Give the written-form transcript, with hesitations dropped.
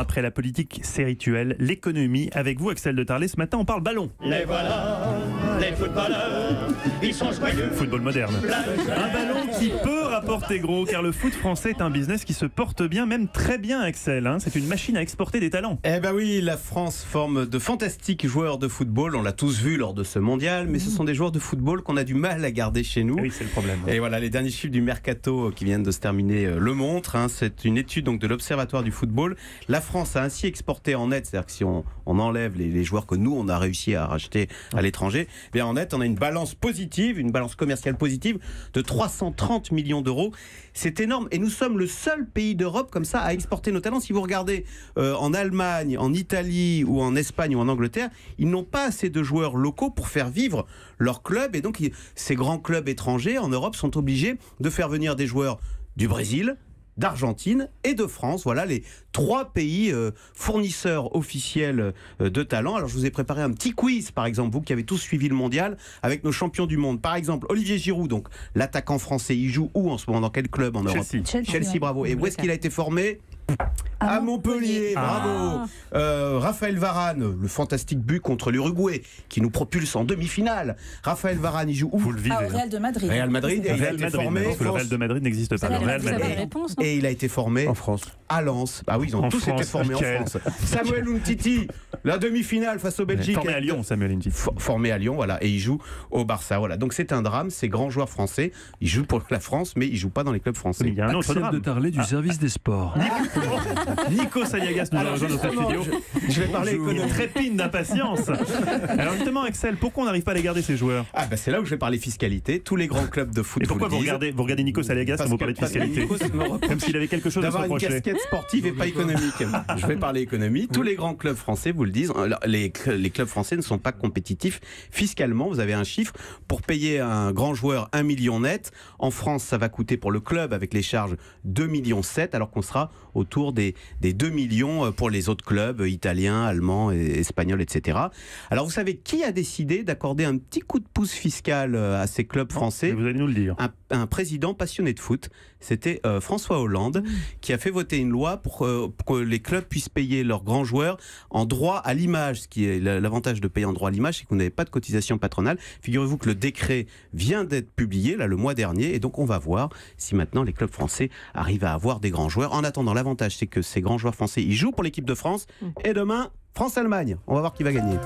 Après la politique, c'est rituel. L'économie, avec vous, Axel de Tarlet. Ce matin, on parle ballon. Les voilà, les footballeurs, ils sont joyeux. Football moderne. Un ballon qui peut rapporter gros, car le foot français est un business qui se porte bien, même très bien, Axel. C'est une machine à exporter des talents. Eh ben oui, la France forme de fantastiques joueurs de football. On l'a tous vu lors de ce mondial, mais ce sont des joueurs de football qu'on a du mal à garder chez nous. Oui, c'est le problème. Et voilà, les derniers chiffres du mercato qui viennent de se terminer le montrent. C'est une étude donc de l'Observatoire du football. La France a ainsi exporté en net, c'est-à-dire que si on enlève les joueurs que nous on a réussi à racheter à l'étranger, eh bien en net on a une balance positive, une balance commerciale positive de 330 millions d'euros. C'est énorme et nous sommes le seul pays d'Europe comme ça à exporter nos talents. Si vous regardez en Allemagne, en Italie ou en Espagne ou en Angleterre, ils n'ont pas assez de joueurs locaux pour faire vivre leur club, et donc ces grands clubs étrangers en Europe sont obligés de faire venir des joueurs du Brésil, d'Argentine et de France. Voilà les trois pays fournisseurs officiels de talents. Alors je vous ai préparé un petit quiz, par exemple, vous qui avez tous suivi le mondial, avec nos champions du monde. Par exemple, Olivier Giroud, donc l'attaquant français, il joue où en ce moment, dans quel club en Europe? Chelsea, bravo. Et où est-ce qu'il a été formé? À Montpellier, bravo. Raphaël Varane, le fantastique but contre l'Uruguay qui nous propulse en demi-finale. Raphaël Varane, il joue où? Vous le vivez. Au Real de Madrid. Real Madrid. Et il a été formé. Le Real de Madrid n'existe pas. Le Real Madrid. Et il a été formé en France. À Lens. Ah oui, ils ont tous été formés en France. Samuel Umtiti, la demi-finale face aux Belgiques. Formé à Lyon, Samuel Umtiti. Formé à Lyon, voilà. Et il joue au Barça. Voilà. Donc c'est un drame. Ces grands joueurs français, ils jouent pour la France, mais ils jouent pas dans les clubs français. Il y a un autre Axel drame. de Tarlet du service des sports. Nico Saliagas nous a rejoint dans cette studio. Je vais parler économie. Trépine d'impatience. Alors justement, Axel, pourquoi on n'arrive pas à les garder, ces joueurs? Ah bah c'est là où je vais parler fiscalité. Tous les grands clubs de foot. Et pourquoi vous regardez Nico Saliagas quand vous parlez de fiscalité? Comme s'il avait quelque chose à se d'avoir une reprocher. casquette sportive et pas économique. Je vais parler économie. Tous les grands clubs français vous le disent. Les clubs français ne sont pas compétitifs fiscalement. Vous avez un chiffre. Pour payer un grand joueur 1 million net, en France, ça va coûter pour le club avec les charges 2,7 millions, alors qu'on sera autour des 2 millions pour les autres clubs italiens, allemands, espagnols, etc. Alors vous savez qui a décidé d'accorder un petit coup de pouce fiscal à ces clubs français? Vous allez nous le dire. Un président passionné de foot, c'était François Hollande, qui a fait voter une loi pour que les clubs puissent payer leurs grands joueurs en droit à l'image. Ce qui est l'avantage de payer en droit à l'image, c'est que vous n'avez pas de cotisation patronale. Figurez-vous que le décret vient d'être publié là, le mois dernier, et donc on va voir si maintenant les clubs français arrivent à avoir des grands joueurs. En attendant, l'avantage c'est que ces grands joueurs français, ils jouent pour l'équipe de France, et demain, France-Allemagne. On va voir qui va gagner.